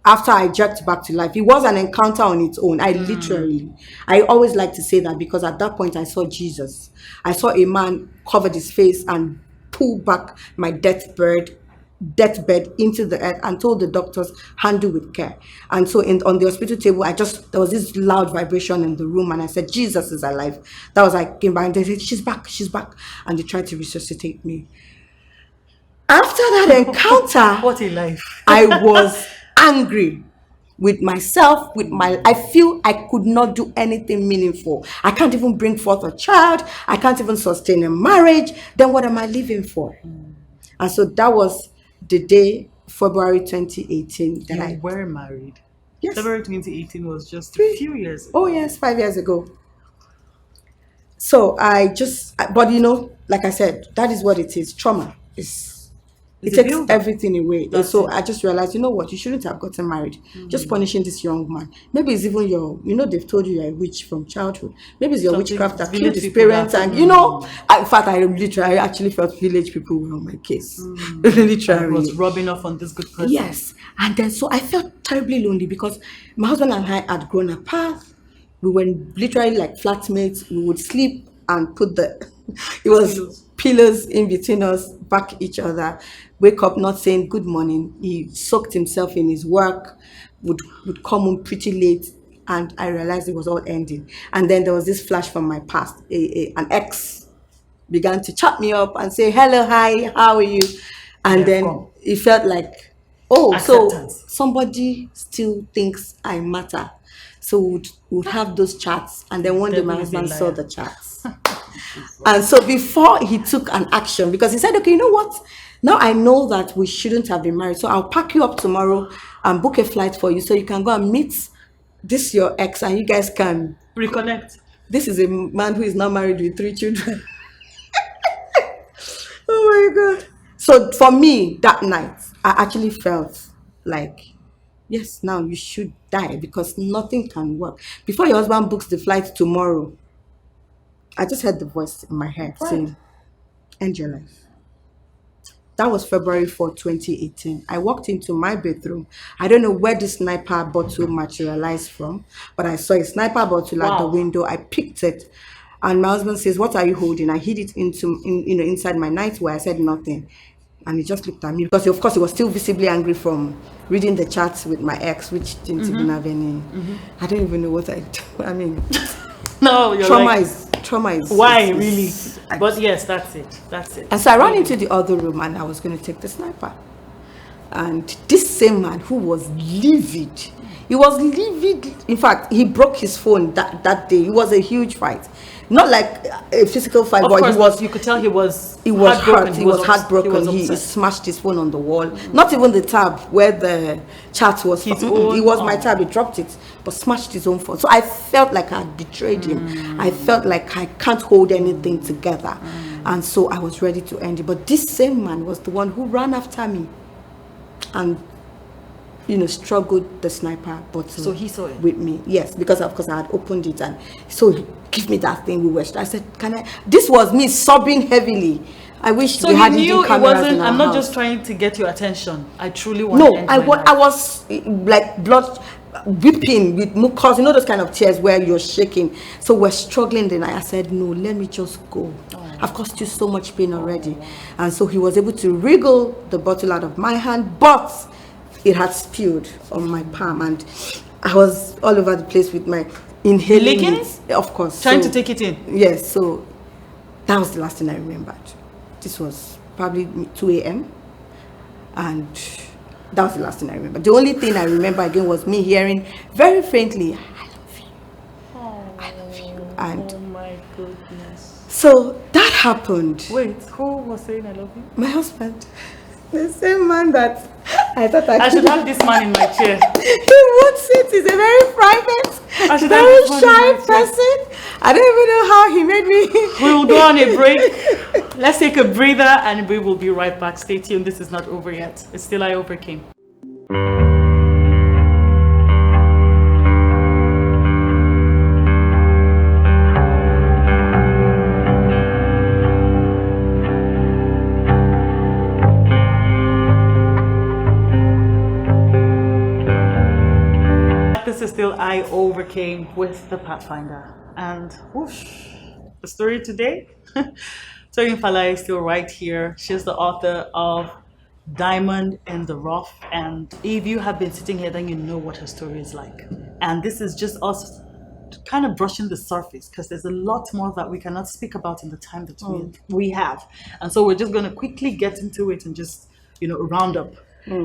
after I jerked back to life. It was an encounter on its own. I always like to say that because at that point I saw Jesus. I saw a man covered his face and pull back my deathbed into the earth and told the doctors handle with care. And so on the hospital table, there was this loud vibration in the room, and I said, Jesus is alive. That was, I came back and they said, she's back, and they tried to resuscitate me. After that encounter, What a life. I was angry with myself, with my, I feel I could not do anything meaningful. I can't even bring forth a child. I can't even sustain a marriage. Then what am I living for? And so that was the day, February 2018, that You I, were married. yes, February 2018 was just a three, few years oh ago. yes, 5 years ago. So but like I said, that is what it is. Trauma is, it It's a takes builder. everything away. And That's so it. I just realized, you know what, you shouldn't have gotten married. Just punishing this young man. Maybe it's even they've told you you're a witch from childhood. Maybe it's your Something witchcraft that killed village his people parents. that. And, in fact, I actually felt village people were on my case. And was Literally. rubbing off on this good person. Yes. And then so I felt terribly lonely because my husband and I had grown apart. We were literally like flatmates. We would sleep and put it was Pillows. pillars in between us, back each other, wake up not saying good morning. He soaked himself in his work, would come home pretty late, and I realized it was all ending. And then there was this flash from my past. An ex began to chat me up and say, hello, hi, how are you? And They've then gone. it felt like, oh, so Acceptance. somebody still thinks I matter. So would have those chats. And then one day my Devil is a husband saw liar. the chats. And so before he took an action, because he said, okay, you know what? Now I know that we shouldn't have been married. So I'll pack you up tomorrow and book a flight for you so you can go and meet this your ex and you guys can. Reconnect. This is a man who is now married with 3 children. Oh my God. So for me, that night, I actually felt like, yes, now you should die because nothing can work. Before your husband books the flight tomorrow, I just heard the voice in my head Right. saying, end your life. That was February 4th, 2018. I walked into my bedroom. I don't know where the sniper bottle materialized from, but I saw a sniper bottle at the Wow. window. I picked it, and my husband says, "What are you holding?" I hid it inside my nightwear. I said nothing, and he just looked at me because, of course, he was still visibly angry from reading the chats with my ex, which didn't even have any. I don't even know what I do. I mean, No, you're trauma like, is trauma is why is- really? is- I- But yes, that's it. That's it. and so I ran into the other room and I was going to take the sniper. And this same man who was livid, he was livid. In fact, he broke his phone that day. It was a huge fight. Not like a physical fight, Of but course, he was you could tell he was hurt. He was ups- heartbroken. He upset. smashed his phone on the wall. Not even the tab where the chat was. His It was my own- tab. He dropped it, but smashed his own phone. So I felt like I had betrayed him. I felt like I can't hold anything together, and so I was ready to end it. But this same man was the one who ran after me, and struggled the sniper bottle. So he saw it? With me, yes, because of course I had opened it, and so he give me that thing. I said, "Can I?" This was me sobbing heavily. I wish So we he had knew hidden it cameras wasn't. in our I'm not house. just trying to get your attention. I truly want No, to end I my was, life. I was like blood weeping with mucus, those kind of tears where you're shaking. So we're struggling. Then I said, no, let me just go. I've caused you so much pain already. And so he was able to wriggle the bottle out of my hand, but it had spilled on my palm, and I was all over the place with my inhaling Licking? it, of course. Trying So- to take it in. Yes, so that was the last thing I remembered. This was probably 2 a.m. and that was the last thing I remember. The only thing I remember again was me hearing very faintly, I love you. I love you. And Oh my goodness. so that happened. Wait, who was saying I love you? My husband, the same man that I thought I should have this man in my chair. he won't sit. He's a very private, I should very have this man in shy my chair. person. I don't even know how he made me. We will go on a break. Let's take a breather and we will be right back. Stay tuned. This is not over yet. It's still I overcame. This is still I overcame with the Pathfinder. And whoosh, the story today, Toyin Falaiye is still right here. She's the author of Diamond in the Rough. And if you have been sitting here, then you know what her story is like. And this is just us kind of brushing the surface because there's a lot more that we cannot speak about in the time that we have. And so we're just going to quickly get into it and just, round up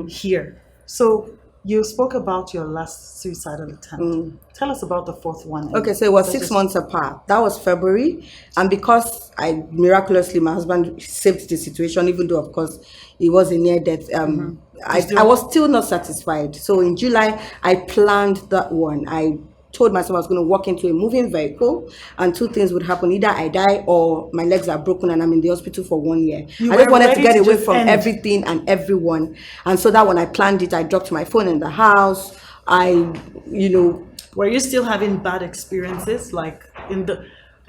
here. So you spoke about your last suicidal attempt. Tell us about the fourth one. Okay, so it was Let's 6 just- months apart. That was February. And because I miraculously, my husband saved the situation, even though, of course, it was a near death, I was still not satisfied. So in July, I planned that one. I told myself I was going to walk into a moving vehicle and two things would happen. Either I die or my legs are broken and I'm in the hospital for 1 year. You I just were wanted to ready get to away just from end. everything and everyone. And so that when I planned it, I dropped my phone in the house. Were you still having bad experiences,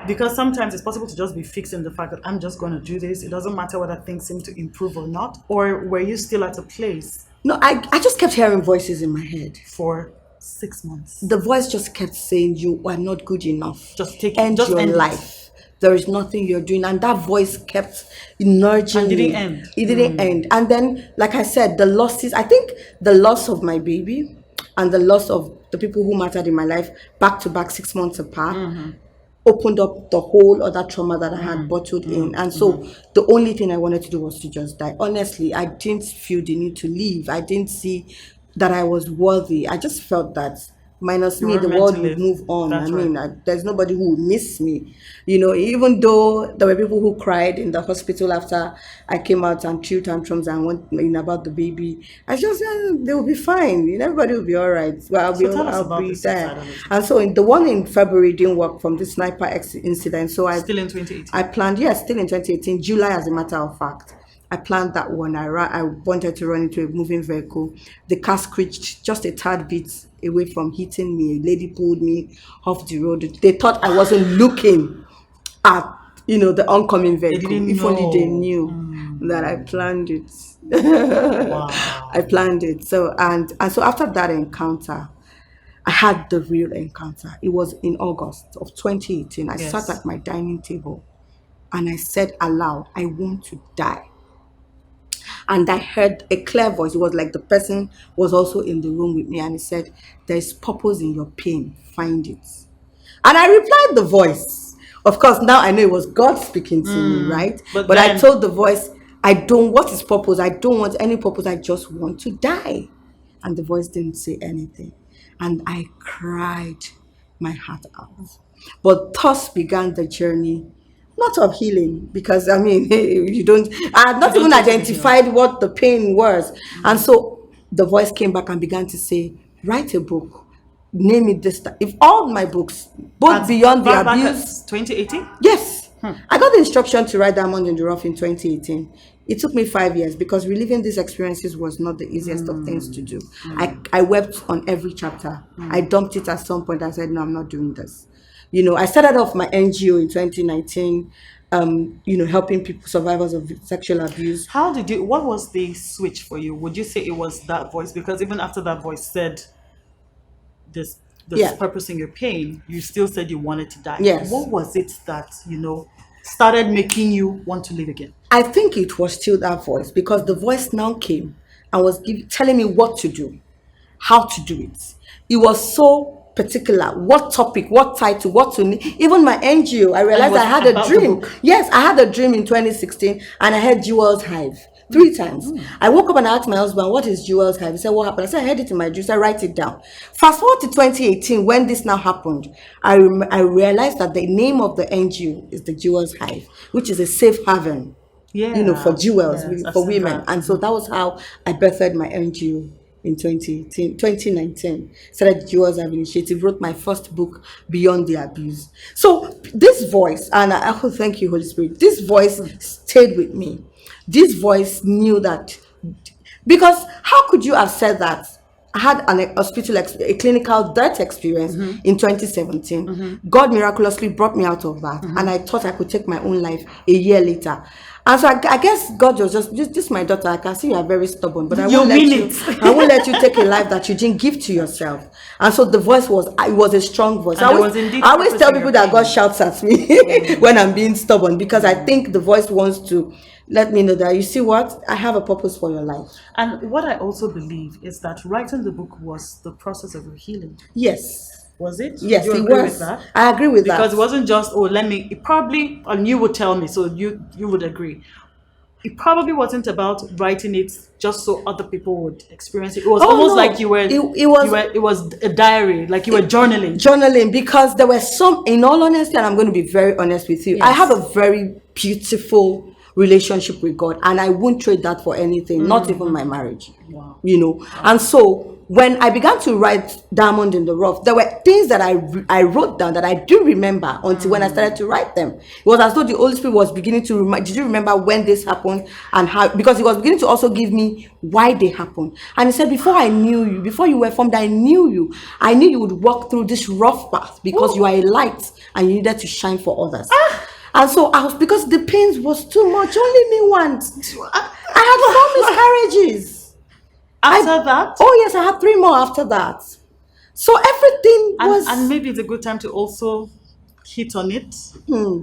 because sometimes it's possible to just be fixing the fact that I'm just going to do this. It doesn't matter whether things seem to improve or not. Or were you still at a place No, I just kept hearing voices in my head. for 6 months? The voice just kept saying, you are not good enough. Just take it, end just your end it. life. There is nothing you're doing. And that voice kept nudging And didn't me. end. It didn't end. And then, like I said, the losses, I think the loss of my baby and the loss of the people who mattered in my life back to back 6 months apart opened up the whole other trauma that I had bottled in. And so the only thing I wanted to do was to just die. Honestly, I didn't feel the need to leave. I didn't see that I was worthy. I just felt that minus You me, weren't the meant to world would live. move on. I That's right. mean, there's nobody who would miss me. Even though there were people who cried in the hospital after I came out and threw tantrums and went in about the baby, I just said they will be fine. Everybody will be all right. Well, So tell us I'll about be the safe side there. of it. And so in the one in February didn't work from the incident. So Still in I 2018. planned, yes, still in 2018, July as a matter of fact. I planned that one. I wanted to run into a moving vehicle. The car screeched just a tad bit away from hitting me. A lady pulled me off the road. They thought I wasn't looking at, the oncoming They vehicle. didn't If only they know. knew that I planned it. I Wow. planned it. So and so after that encounter, I had the real encounter. It was in August of 2018. I sat Yes. at my dining table and I said aloud, I want to die. And I heard a clear voice. It was like the person was also in the room with me, and he said, there is purpose in your pain, find it. And I replied the voice. Of course, now I know it was God speaking to me, right? But But I then, told the voice, what is purpose? I don't want any purpose. I just want to die. And the voice didn't say anything. And I cried my heart out. But thus began the journey, not of healing, because I mean, you don't, I had you not don't even need to be healed. identified what the pain was. And so the voice came back and began to say, write a book, name it this time. If all my books, both As beyond the far back abuse, as 2018? yes, I got the instruction to write Diamond in the Rough in 2018. It took me 5 years because reliving these experiences was not the easiest of things to do. I wept on every chapter. I dumped it at some point. I said, no, I'm not doing this. I started off my NGO in 2019, helping people, survivors of sexual abuse. What was the switch for you? Would you say it was that voice? Because even after that voice said this, there's Yeah, purpose in your pain, you still said you wanted to die. yes. What was it that, started making you want to live again? I think it was still that voice because the voice now came and was telling me what to do, how to do it. It was so particular. What topic, what title, what to need. Even my NGO, I And it realized was I had a about the dream. book. Yes, I had a dream in 2016 and I had Jewel's Hive. 3 times. I woke up and I asked my husband, what is Jewel's Hive? He said, what happened? I said, I heard it in my dream. He said, write it down. Fast forward to 2018, when this now happened, I realized that the name of the NGO is the Jewel's Hive, which is a safe haven, for Yeah. jewels, Yes, I've for seen women. that. And so that was how I birthed my NGO in 2018, 2019. Started Jewels Have Initiative, wrote my first book, Beyond the Abuse. So this voice, and thank you, Holy Spirit, this voice stayed with me. This voice knew that, because how could you have said that? I had an hospital, a clinical death experience in 2017. God miraculously brought me out of that, and I thought I could take my own life a year later. And so I guess God was just this my daughter. I can see you are very stubborn, but I You won't let mean you. it. I won't let you take a life that you didn't give to yourself. And so the voice it was a strong voice. And there was indeed I always purpose tell in people your that God pain. shouts at me when I'm being stubborn, because I think the voice wants to let me know that, you see what, I have a purpose for your life. And what I also believe is that writing the book was the process of your healing. Yes. Was it? Would Yes, you it agree with was. that? I agree with that. Because it wasn't just, oh, let me, it probably, and you would tell me, so you would agree. It probably wasn't about writing it just so other people would experience it. It was Oh almost no, like it was a diary, like you were journaling. journaling, because there were some, in all honesty, and I'm going to be very honest with you, I Yes. have a very beautiful relationship with God, and I won't trade that for anything, not even my marriage. Wow. And so when I began to write Diamond in the Rough, there were things that I wrote down that I do remember until when I started to write them. It was as though the Holy Spirit was beginning to remind, did you remember when this happened and how? Because he was beginning to also give me why they happened. And he said, before I knew you, before you were formed, I knew you. I knew you would walk through this rough path because you are a light and you needed to shine for others. And so because the pains was too much, only me once. I had 4 miscarriages. After that, Oh yes, I had 3 more after that. So everything was. and maybe it's a good time to also hit on it,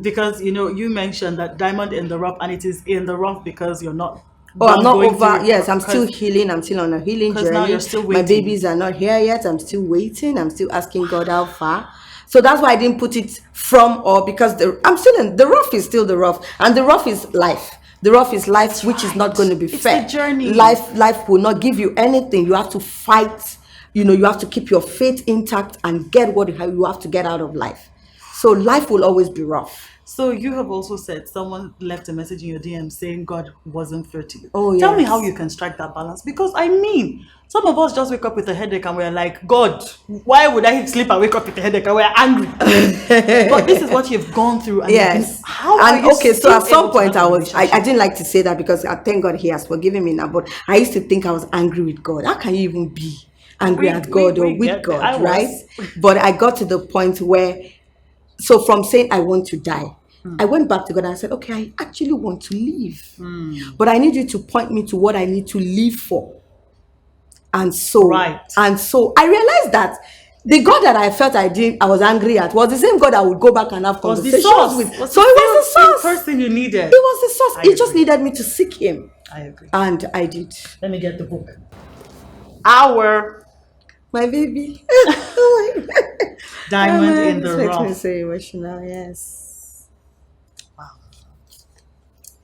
because you mentioned that diamond in the rough, and it is in the rough because you're not. Oh, I'm not going over. through it, Yes, I'm still because healing. I'm still on a healing 'cause journey. now you're still My waiting. babies are not here yet. I'm still waiting. I'm still asking God how far. So that's why I didn't put it from or, because I'm still in the rough, is still the rough, and the rough is life. The rough is life, That's which is not right. going to be It's the fair. journey. Life will not give you anything. You have to fight. You have to keep your faith intact and get what you have to get out of life. So life will always be rough. So you have also said someone left a message in your DM saying God wasn't fair to you. Oh, Tell me how yes. you can strike that balance, because I mean, some of us just wake up with a headache and we're like, God, why would I sleep and wake up with a headache and we're angry? But this is what you've gone through, and Yes. how are And you okay, so still at some able to point have a I relationship? didn't like to say that, because I thank God he has forgiven me now. But I used to think I was angry with God. How can you even be angry We at we God or we with get there. I God, right? was. But I got to the point where, so from saying I want to die, I went back to God and I said, okay, I actually want to live. But I need you to point me to what I need to live for. And so, Right. I realized that the God that I felt I was angry at was the same God I would go back and have Was the conversations with. source? Was So the it was the same source. person you It needed? was the source. I He just agree. needed me to seek him. I agree. And I did. Let me get the book. Our My baby. Oh my God. Oh Diamond my God, in this the makes me Rough. so emotional. Yes. Wow.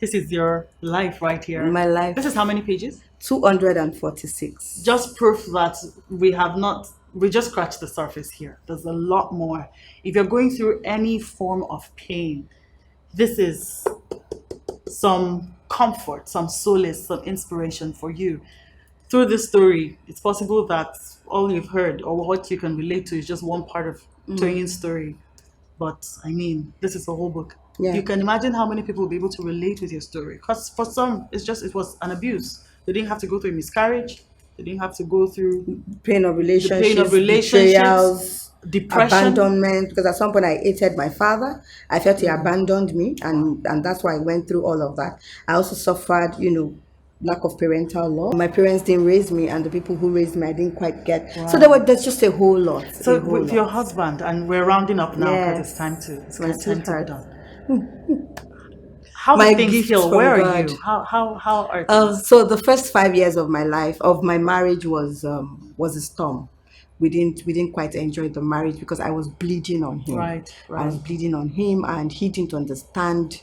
This is your life right here. My This is life. how many pages? 246. Just proof that we just scratched the surface here. There's a lot more. If you're going through any form of pain, this is some comfort, some solace, some inspiration for you. Through this story, it's possible that all you've heard or what you can relate to is just one part of Toyin's story. But I mean, this is a whole book. Yeah. You can imagine how many people will be able to relate with your story. Because for some, it was an abuse. They didn't have to go through a miscarriage. They didn't have to go through Pain of the pain of relationships, relationships, betrayals, depression. abandonment. Because at some point I hated my father. I felt he abandoned me, Wow. and that's why I went through all of that. I also suffered, lack of parental love. My parents didn't raise me, and the people who raised me I didn't quite get. So Wow. there's just a whole lot, a So whole with your lot. husband, and we're rounding up now because Yes, it's my time to be sweetheart. done. How My did things gift heal? from Where are God. you? How are things? So the first 5 years of my life, of my marriage, was a storm. We didn't quite enjoy the marriage because I was bleeding on him. Right, I was right. bleeding on him, and he didn't understand.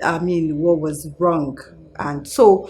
I mean, what was wrong, and so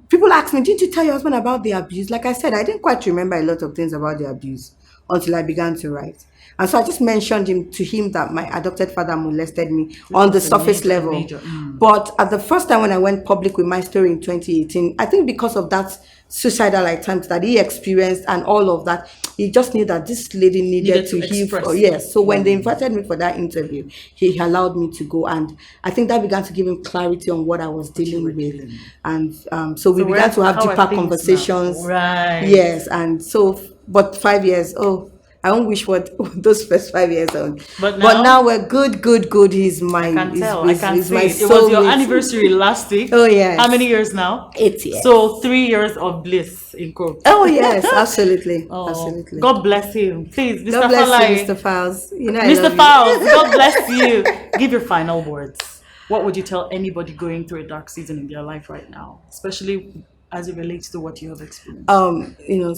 people ask me, did you tell your husband about the abuse? Like I said, I didn't quite remember a lot of things about the abuse until I began to write. And so I just mentioned to him that my adopted father molested me This on the was surface a level. major. But at the first time when I went public with my story in 2018, I think because of that suicidal attempt that he experienced and all of that, he just knew that this lady needed Needed to to heal. express. Yes. So when they invited me for that interview, he allowed me to go. And I think that began to give him clarity on what I was What you were dealing with. dealing with. And so we So began to have how are deeper things now? conversations. Right. Yes. And so, but 5 years, oh, I don't wish what those first 5 years on. But But now now we're good, good, good. He's I my, can he's, tell. I he's, can he's my see it. It was your soulmate. anniversary last week. Oh, How many yes. years now? 8 years. So 3 years of bliss in quotes. Oh, yes, absolutely. Oh, Absolutely. God bless him. Please, God Mr. bless you, Falaiye. Mr. Fowles. You know I Mr. love Fowles, you. God bless you. Give your final words. What would you tell anybody going through a dark season in their life right now, especially as it relates to what you have experienced?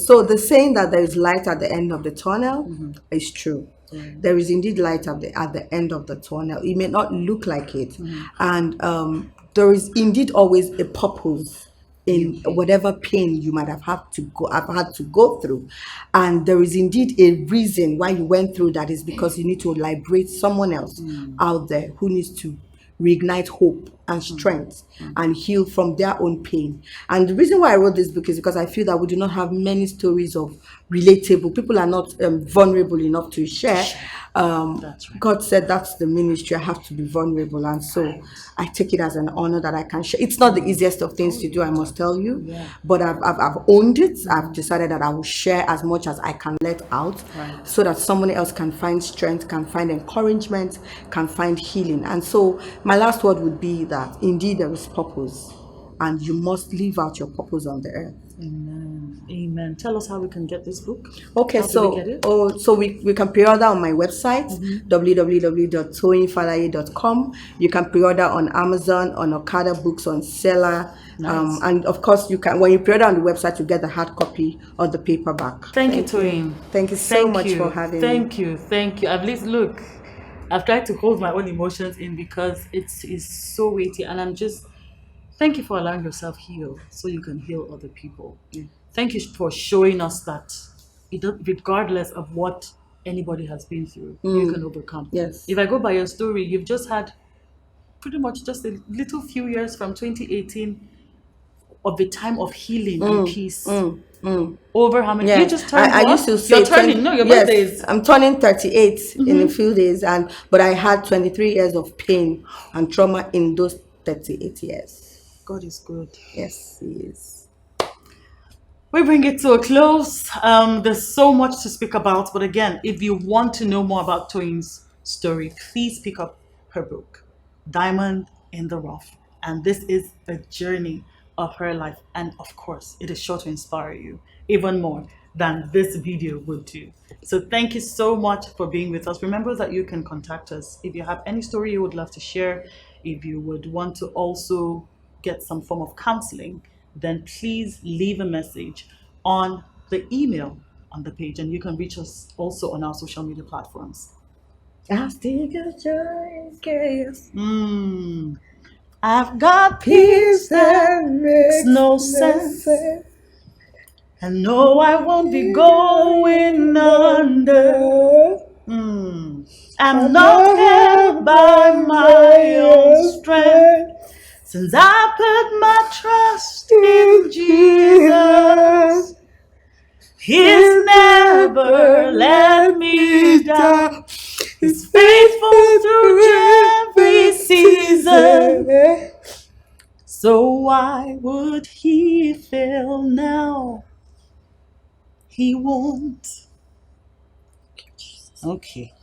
So the saying that there is light at the end of the tunnel is true. Right. There is indeed light at the end of the tunnel. It may not look like it, and there is indeed always a purpose in whatever pain you might have had to go through, and there is indeed a reason why you went through that. Is because you need to liberate someone else out there who needs to reignite hope and strength and heal from their own pain. And the reason why I wrote this book is because I feel that we do not have many stories of relatable people are not vulnerable enough to share. That's right. God said that's the ministry. I have to be vulnerable, and so I take it as an honor that I can share. It's not the easiest of things to do, I must tell you, but I've owned it. I've decided that I will share as much as I can let out, Right. so that someone else can find strength, can find encouragement, can find healing. And so my last word would be that indeed there is purpose, and you must live out your purpose on the earth. Amen. Amen. Tell us how we can get this book. Okay, How do we get it? so we can pre-order on my website, www.toyinfalaiye.com. You can pre-order on Amazon, on Okada Books, on Seller, Nice. and of course you can, when you pre-order on the website, you get the hard copy of the paperback. Thank you, Toyin. Thank you so Thank much for you. having me. Thank you. Thank you. At least look, I've tried to hold my own emotions in because it is so weighty, and I'm just thank you for allowing yourself heal so you can heal other people. Thank you for showing us that regardless of what anybody has been through, you can overcome. Yes. If I go by your story, you've just had pretty much just a little few years from 2018 of the time of healing and peace. Over how many? You Yeah, just turned I what? used to say You're turning. No, your yes, birthday is. I'm turning 38 in a few days, but I had 23 years of pain and trauma in those 38 years. God is good. Yes, he is. We bring it to a close. There's so much to speak about, but again, if you want to know more about Toyin's story, please pick up her book, Diamond in the Rough. And this is the journey of her life. And of course, it is sure to inspire you even more than this video would do. So thank you so much for being with us. Remember that you can contact us if you have any story you would love to share, if you would want to also get some form of counseling, then please leave a message on the email on the page, and you can reach us also on our social media platforms. I still got joy in chaos. I've got peace that makes no sense, and no, I won't be going under. I'm not held by my own strength, since I put my trust in Jesus. He's never let me down. He's faithful through every season. So why would he fail now? He won't. Okay.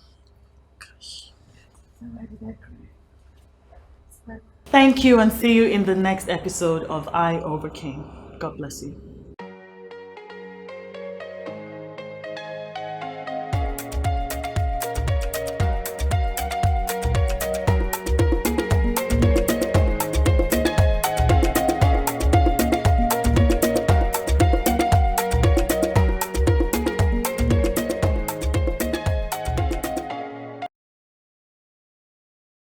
Thank you, and see you in the next episode of I Overcame. God bless you.